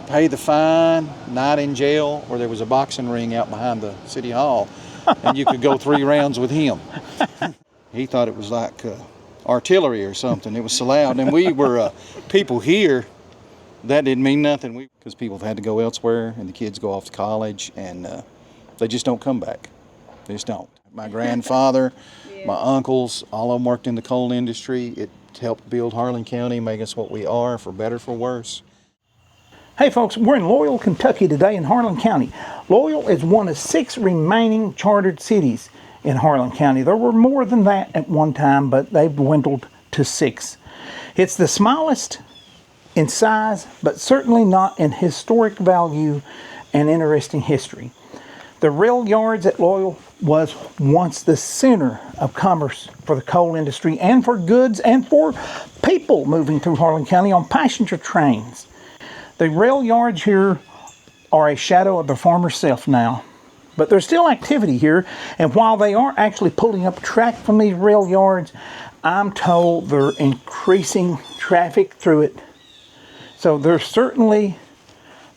Pay the fine, night in jail, or there was a boxing ring out behind the city hall, and you could go 3 rounds with him. He thought it was like artillery or something. It was so loud. And we were people here, that didn't mean nothing, because people had to go elsewhere, and the kids go off to college, and they just don't come back. They just don't. My grandfather, my uncles, all of them worked in the coal industry. It helped build Harlan County, make us what we are, for better, for worse. Hey folks, we're in Loyall, Kentucky today in Harlan County. Loyall is one of 6 remaining chartered cities in Harlan County. There were more than that at one time, but they've dwindled to 6. It's the smallest in size, but certainly not in historic value and interesting history. The rail yards at Loyall was once the center of commerce for the coal industry and for goods and for people moving through Harlan County on passenger trains. The rail yards here are a shadow of the former self now, but there's still activity here, and while they aren't actually pulling up track from these rail yards, I'm told they're increasing traffic through it. So they're certainly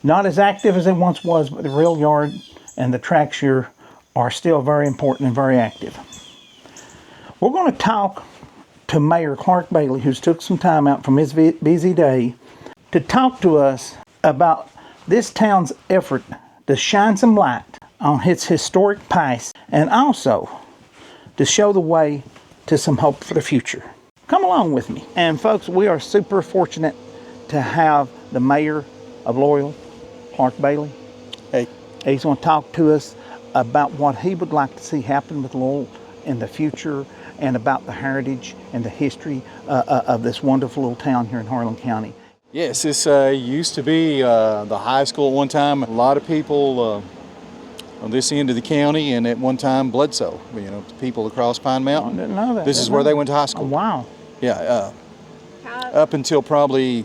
not as active as they once was, but the rail yard and the tracks here are still very important and very active. We're going to talk to Mayor Clark Bailey, who's took some time out from his busy day to talk to us about this town's effort to shine some light on its historic past and also to show the way to some hope for the future. Come along with me. And folks, we are super fortunate to have the mayor of Loyall, Clark Bailey. Hey. He's going to talk to us about what he would like to see happen with Loyall in the future and about the heritage and the history of this wonderful little town here in Harlan County. Yes, this used to be the high school at one time. A lot of people on this end of the county, and at one time Bledsoe, the people across Pine Mountain. I didn't know that. This is where they went to high school. Oh, wow. Yeah, up until probably,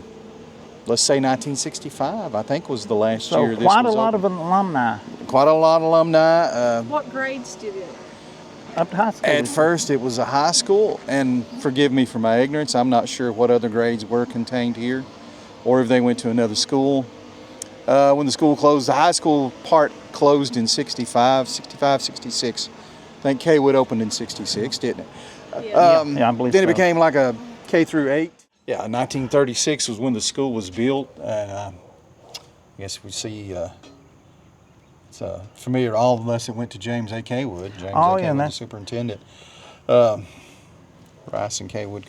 let's say 1965, I think was the last year this was quite a lot of alumni. Quite a lot of alumni. What grades did it? Up to high school. At first it was a high school, and forgive me for my ignorance, I'm not sure what other grades were contained here, or if they went to another school. When the school closed, the high school part closed in 65, 66. I think Kaywood opened in 66, didn't it? Yeah, I believe then so. It became like a K through 8. Yeah, 1936 was when the school was built. I guess we see it's familiar to all of us that went to James A. Kaywood. James A. Kaywood, the superintendent. Rice and Kaywood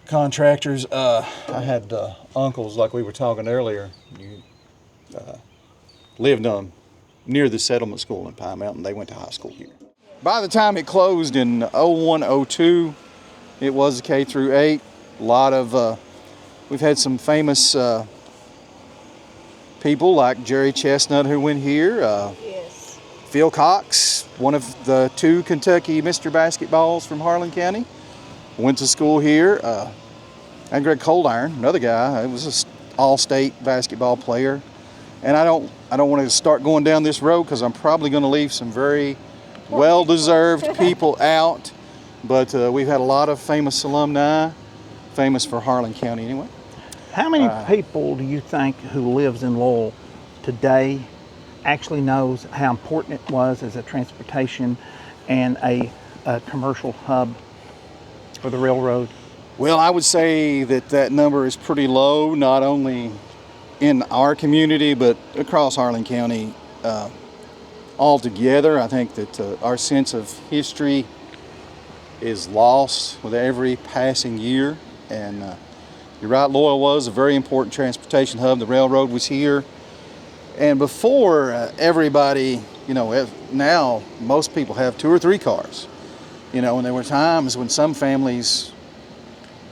contractors. I had uncles, like we were talking earlier, lived near the settlement school in Pine Mountain. They went to high school here. By the time it closed in 01, 02, it was a K through 8. A lot of, we've had some famous people like Jerry Chestnut who went here. Yes. Phil Cox, one of the 2 Kentucky Mr. Basketballs from Harlan County, went to school here. And Greg Coldiron, another guy, was an all-state basketball player. And I don't want to start going down this road because I'm probably going to leave some very well-deserved people out. But we've had a lot of famous alumni, famous for Harlan County anyway. How many people do you think who lives in Loyall today actually knows how important it was as a transportation and a commercial hub for the railroad? Well, I would say that number is pretty low, not only in our community, but across Harlan County altogether. I think that our sense of history is lost with every passing year. And you're right, Loyall was a very important transportation hub. The railroad was here. And before everybody, now most people have 2 or 3 cars. And there were times when some families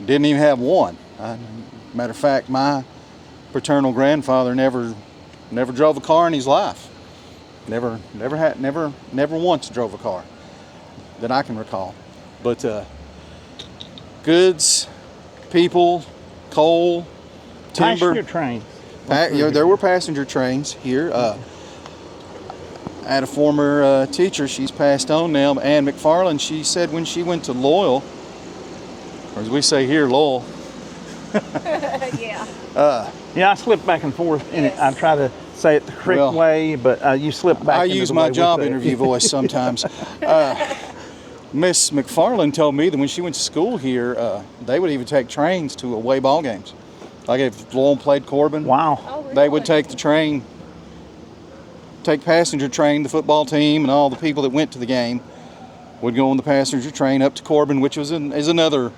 didn't even have one. Matter of fact, my paternal grandfather never drove a car in his life. Never once drove a car that I can recall. But goods, people, coal, timber. Passenger trains. There were passenger trains here. I had a former teacher, she's passed on now, Ann McFarland. She said when she went to Loyall, or as we say here, Lowell. Yeah. Yeah, I slip back and forth in it. I Yes. try to say it the correct Well, way, but you slip back I into use the my way we job say it. interview voice sometimes. Miss McFarland told me that when she went to school here, they would even take trains to away ball games. Like if Loyall played Corbin, Wow. Oh, really? they would take the train, take passenger train, the football team, and all the people that went to the game would go on the passenger train up to Corbin, which is another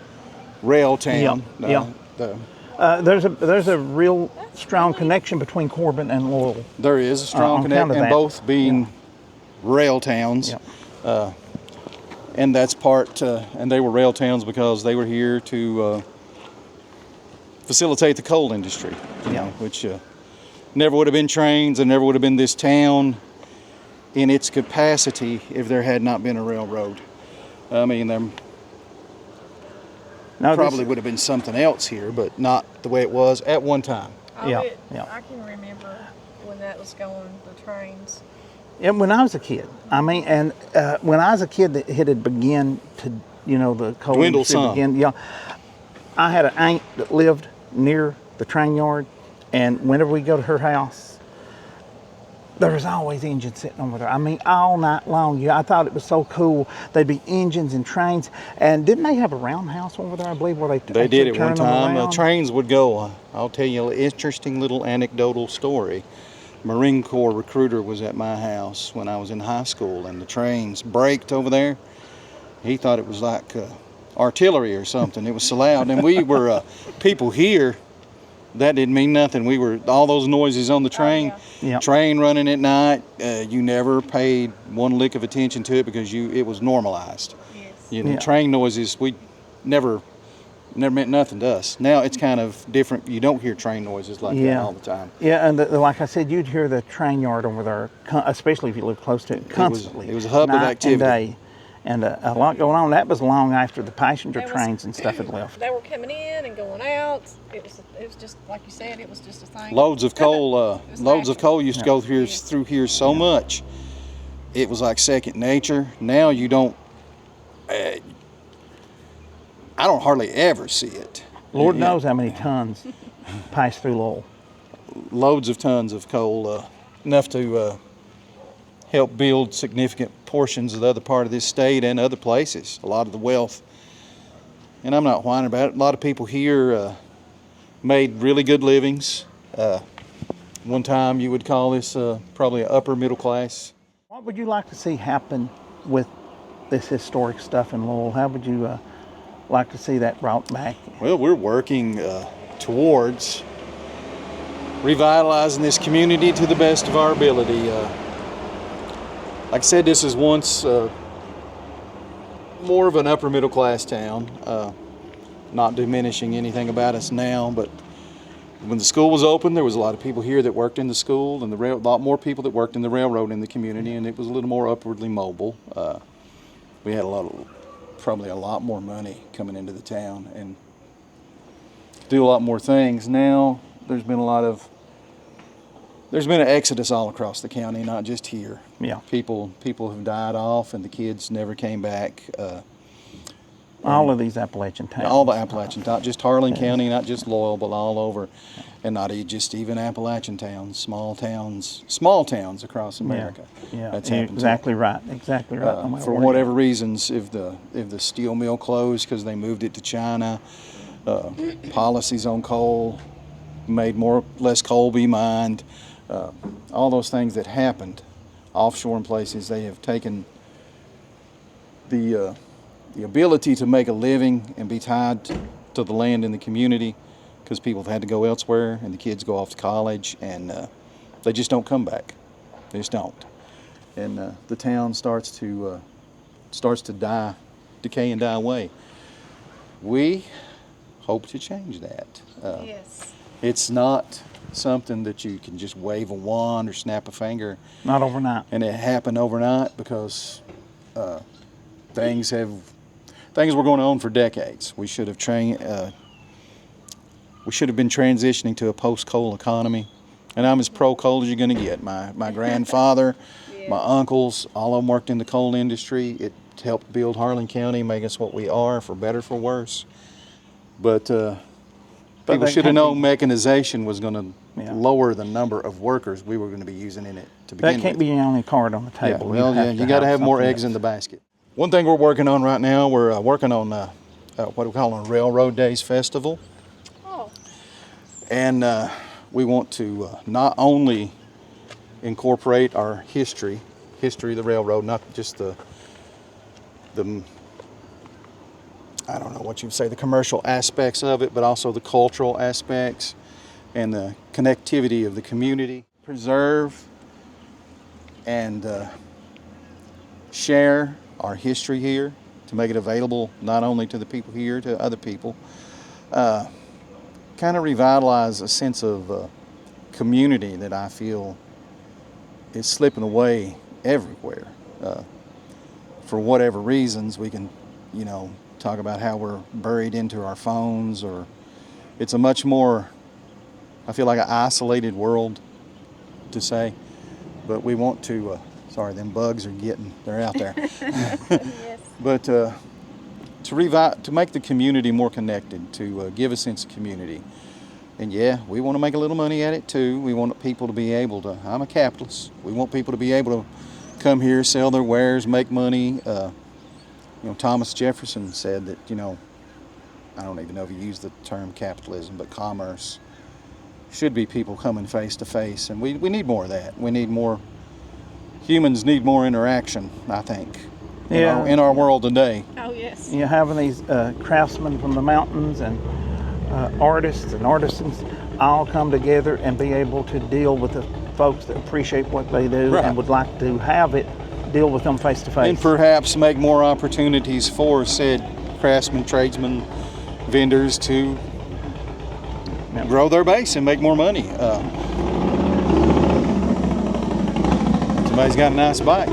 rail town. Yeah. There's a real strong really- connection between Corbin and Loyall. There is a strong on connection, account of and that. both being rail towns. Yeah. And that's and they were rail towns because they were here to facilitate the coal industry, which never would have been trains and never would have been this town in its capacity if there had not been a railroad. I mean, there Now, probably would have been something else here, but not the way it was at one time. Yeah, bet- yeah. I can remember when that was going, the trains. And when I was a kid, and when I was a kid, it had begun to, the coal Dwindle industry some. began. Yeah, I had an aunt that lived near the train yard, and whenever we go to her house, there was always engines sitting over there. All night long. Yeah, I thought it was so cool. There'd be engines and trains, and didn't they have a roundhouse over there? I believe where They did at one turn them time. around? Trains would go. I'll tell you an interesting little anecdotal story. Marine Corps recruiter was at my house when I was in high school, and the trains braked over there. He thought it was like artillery or something. It was so loud, and we were people here. That didn't mean nothing. We were all those noises on the train, Yeah. train running at night. You never paid one lick of attention to it because it was normalized. Yes. Yeah. Train noises we never meant nothing to us. Now it's kind of different. You don't hear train noises like that Yeah. all the time. Yeah, and like I said, you'd hear the train yard over there, especially if you live close to it, constantly. it was a hub of night activity. And day. And a lot going on. That was long after the passenger That was- trains and stuff had left. They were coming in and going out. It was just like you said. It was just a thing. Loads of coal. was Loads of natural. coal used to go through here so much. It was like second nature. Now you don't. I don't hardly ever see it. Lord Yeah. knows how many tons pass through Lowell. Loads of tons of coal, enough to help build significant portions of the other part of this state and other places. A lot of the wealth, and I'm not whining about it. A lot of people here made really good livings. One time you would call this probably an upper middle class. What would you like to see happen with this historic stuff in Lowell? How would you like to see that brought back? Well, we're working towards revitalizing this community to the best of our ability. Like I said, this is once more of an upper middle class town. Not diminishing anything about us now, but when the school was open, there was a lot of people here that worked in the school, and a lot more people that worked in the railroad in the community, and it was a little more upwardly mobile. We had probably a lot more money coming into the town and do a lot more things. Now there's been an exodus all across the county, not just here. Yeah. People have died off, and the kids never came back. All of these Appalachian towns. All the Appalachian, not just Harlan County, not just Loyall, but all over, and not just even Appalachian towns, small towns across America. Yeah, That's you're happened. exactly right. Exactly right. No matter For where whatever reasons, if the steel mill closed because they moved it to China, policies on coal made less coal be mined. All those things that happened offshore in places, they have taken the ability to make a living and be tied to the land in the community, because people have had to go elsewhere and the kids go off to college, and they just don't come back. They just don't. And the town starts to decay and die away. We hope to change that. Yes. It's not something that you can just wave a wand or snap a finger Not overnight. and it happened overnight, because things were going on for decades. We should have been transitioning to a post-coal economy, and I'm as pro-coal as you're going to get. My grandfather, my uncles, all of them worked in the coal industry. It helped build Harlan County, make us what we are, for better, for worse. But But People they should have can't known mechanization was going to Yeah. lower the number of workers we were going to be using in it to begin That can't with. be the only card on the Yeah, table. well, you got to have more eggs in the basket. One thing we're working on right now, we're working on what we call a Railroad Days Festival. Oh, And we want to not only incorporate our history of the railroad, not just the I don't know what you'd say, the commercial aspects of it, but also the cultural aspects and the connectivity of the community. Preserve and share our history here to make it available not only to the people here, to other people. Kind of revitalize a sense of community that I feel is slipping away everywhere. For whatever reasons, we can, talk about how we're buried into our phones, or it's a much more, I feel like an isolated world to say, but we want to, sorry, them bugs they're out there. yes. But to make the community more connected, to give a sense of community. And yeah, we want to make a little money at it too. We want people to be able to, I'm a capitalist, we want people to be able to come here, sell their wares, make money. Thomas Jefferson said that, I don't even know if he used the term capitalism, but commerce should be people coming face to face. And we need more of that. Humans need more interaction, I think, in our world today. Oh, yes. You're having these craftsmen from the mountains and artists and artisans all come together and be able to deal with the folks that appreciate what they do Right. and would like to have it deal with them face to face. And perhaps make more opportunities for said craftsmen, tradesmen, vendors to grow their base and make more money. Somebody's got a nice bike.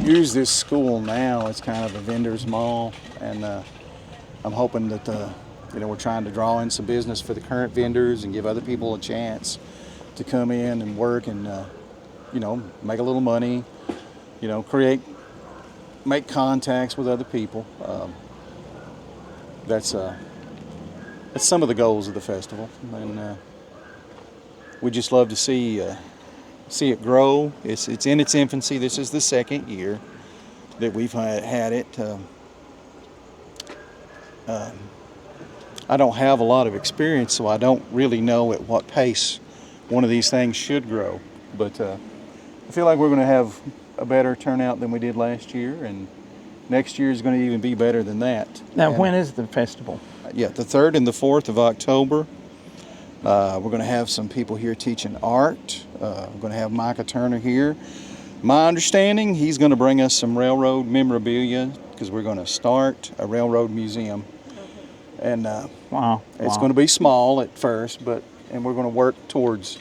Use this school now as kind of a vendor's mall, and I'm hoping that we're trying to draw in some business for the current vendors and give other people a chance to come in and work and make a little money, make contacts with other people. That's some of the goals of the festival, and we just love to see it grow. It's in its infancy. This is the second year that we've had it. I don't have a lot of experience, so I don't really know at what pace one of these things should grow. But I feel like we're going to have a better turnout than we did last year, and next year is going to even be better than that. Now, And, when is the festival? Yeah, the 3rd and the 4th of October. We're going to have some people here teaching art. We're going to have Micah Turner here. My understanding, he's going to bring us some railroad memorabilia because we're going to start a railroad museum. And it's going to be small at first, and we're going to work towards,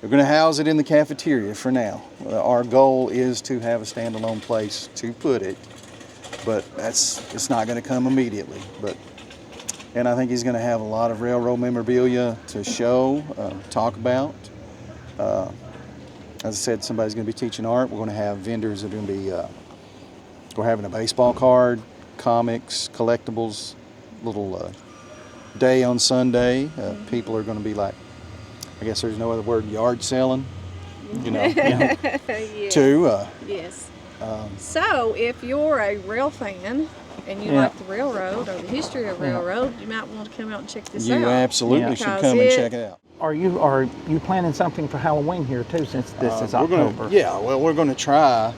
we're going to house it in the cafeteria for now. Our goal is to have a standalone place to put it, but it's not going to come immediately. And I think he's going to have a lot of railroad memorabilia to show, talk about. As I said, somebody's going to be teaching art. We're going to have vendors that are going to be, we're having a baseball card, comics, collectibles, little day on Sunday. People are going to be like, I guess there's no other word, yard selling, Yes. too. Yes. So, if you're a rail fan and you like the railroad or the history of railroad, you might want to come out and check this out. You absolutely should come and check it out. Are you planning something for Halloween here too, since this is October? We're going to try.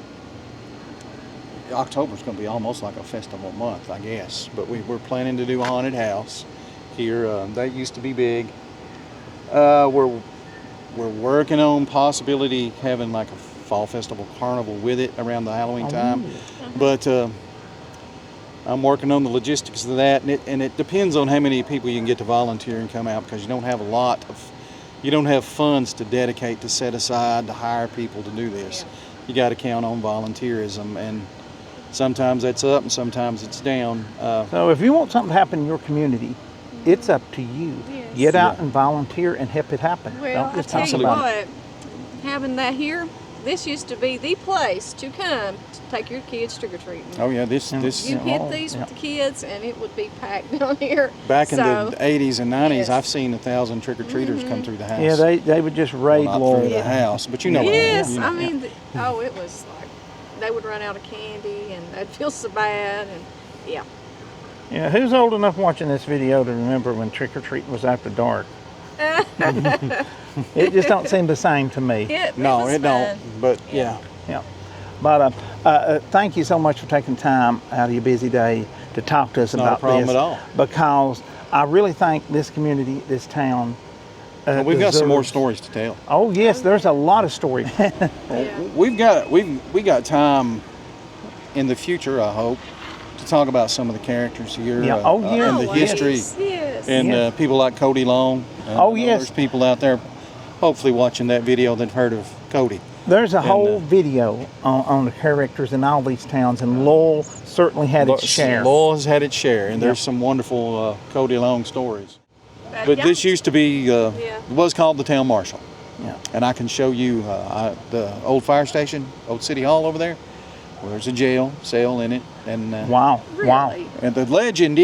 October's going to be almost like a festival month, I guess. But we're planning to do a haunted house here. That used to be big. We're working on possibility having like a fall festival carnival with it around the Halloween time. But I'm working on the logistics of that, and it depends on how many people you can get to volunteer and come out, because you don't have funds to dedicate, to set aside, to hire people to do this. You got to count on volunteerism, and sometimes that's up and sometimes it's down. So if you want something to happen in your community, it's up to you. Yes. Get out and volunteer and help it happen. Well, Don't I just tell talk you about what, it. having that here this used to be the place to come to take your kids trick or treating. Oh yeah, this You hit these with the kids, and it would be packed down here. back in the 80s and 90s, yes. I've seen 1,000 trick-or-treaters come through the house. Yeah, they would just raid Well, not Loyall. through the house, but you know what Yes, you know. I mean, oh, it was like they would run out of candy, and they'd feel so bad, and yeah. Yeah, who's old enough watching this video to remember when trick-or-treating was after dark? It just don't seem the same to me. No, was it don't. fun. But yeah. Yeah. But thank you so much for taking time out of your busy day to talk to us Not a about problem this. at all. Because I really think this community, this town, We've got some more deserves- stories to tell. Oh yes, there's a lot of stories. Yeah. We got time in the future, I hope, to talk about some of the characters here. Yeah. Oh, yeah. And the Always. history. Yes. And Yes. people like Cody Long. Oh, yes. There's people out there, hopefully watching that video that've heard of Cody. There's a whole uh, video on the characters in all these towns, and Loyall certainly had its share. Loyall's had its share, and there's Yeah. some wonderful Cody Long stories. But yeah. this used to be, was called the town marshal. Yeah. And I can show you the old fire station, old city hall over there. Well, there's a jail cell in it, and Wow. Wow. Really? and the legend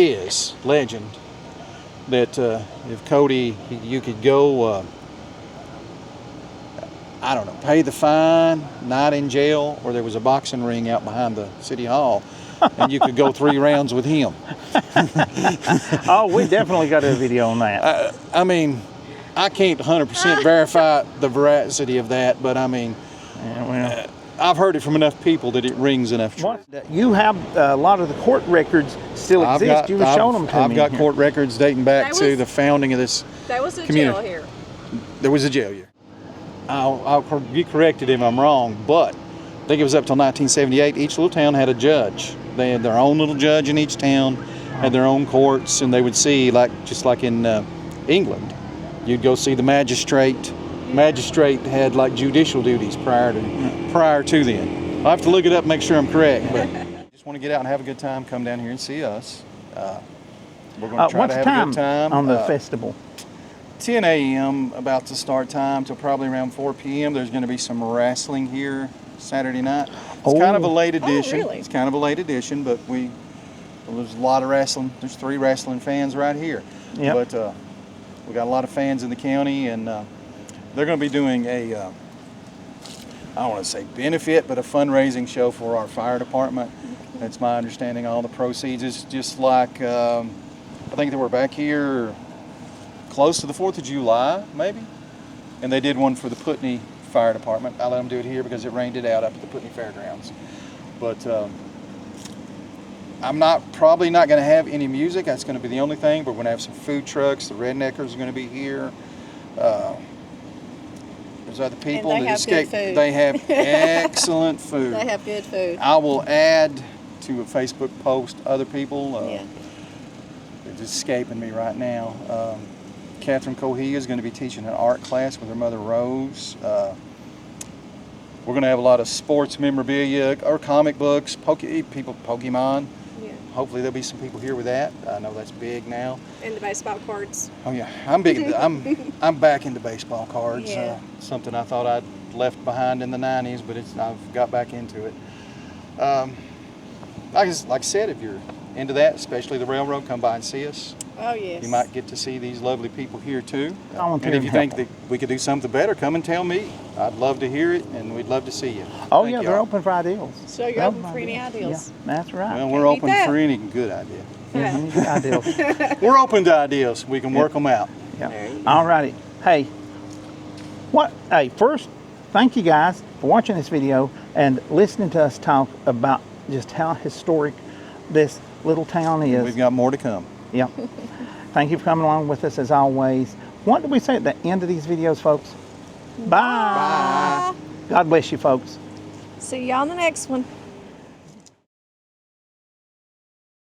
that if Cody, you could go, I don't know, pay the fine, not in jail, or there was a boxing ring out behind the city hall, and you could go 3 rounds with him. Oh, we definitely got a video on that. I mean, I can't 100% verify the veracity of that, but I mean, Yeah, well. I've heard it from enough people that it rings enough true. You have a lot of the court records still exist. You were showing them to me. I've got here. court records dating back That to was- the founding of this. That was a community. jail here. There was a jail here. I'll be corrected if I'm wrong, but I think it was up till 1978. Each little town had a judge. They had their own little judge in each town, had their own courts, and they would see, just like in England, you'd go see the magistrate. Magistrate had like judicial duties prior to then. I'll have to look it up and make sure I'm correct. But just want to get out and have a good time. Come down here and see us. We're going to try What's to the have time a good time on the festival? 10 a.m. about to start time till probably around 4 p.m. There's going to be some wrestling here Saturday night. It's kind of a late edition. really? It's kind of a late edition, but there's a lot of wrestling. There's 3 wrestling fans right here. Yep. But we got a lot of fans in the county, and they're going to be doing a, I don't want to say benefit, but a fundraising show for our fire department. That's my understanding. All the proceeds is just like, I think they were back here close to the 4th of July, maybe. And they did one for the Putney Fire Department. I let them do it here because it rained it out up at the Putney Fairgrounds. But I'm probably not going to have any music. That's going to be the only thing. But we're going to have some food trucks. The Redneckers are going to be here. There's other people they that have escape. good food. They have excellent food. They have good food. I will add to a Facebook post other people. Yeah. They're just escaping me right now. Catherine Cohea is going to be teaching an art class with her mother Rose. We're going to have a lot of sports memorabilia or comic books, Pokemon. Yeah. Hopefully there'll be some people here with that. I know that's big now. And the baseball cards. Oh yeah, I'm big. I'm back into baseball cards. Yeah. Something I thought I'd left behind in the '90s, but I've got back into it. Like I said, if you're into that, especially the railroad, come by and see us. Oh, yes. You might get to see these lovely people here too. Volunteer And if you and think that we could do something better, come and tell me. I'd love to hear it, and we'd love to see you. Oh Thank yeah, y'all. they're open for ideals. So you're open for any ideas? Yeah, that's right. Well, we're Can't beat open that. for any good idea. Yeah, any good ideals. We're open to ideas. We can work them out. Yeah. All righty. Hey, first, thank you guys for watching this video and listening to us talk about just how historic this little town is. We've got more to come. Yeah. Thank you for coming along with us as always. What do we say at the end of these videos, folks? Bye. God bless you, folks. See y'all in the next one.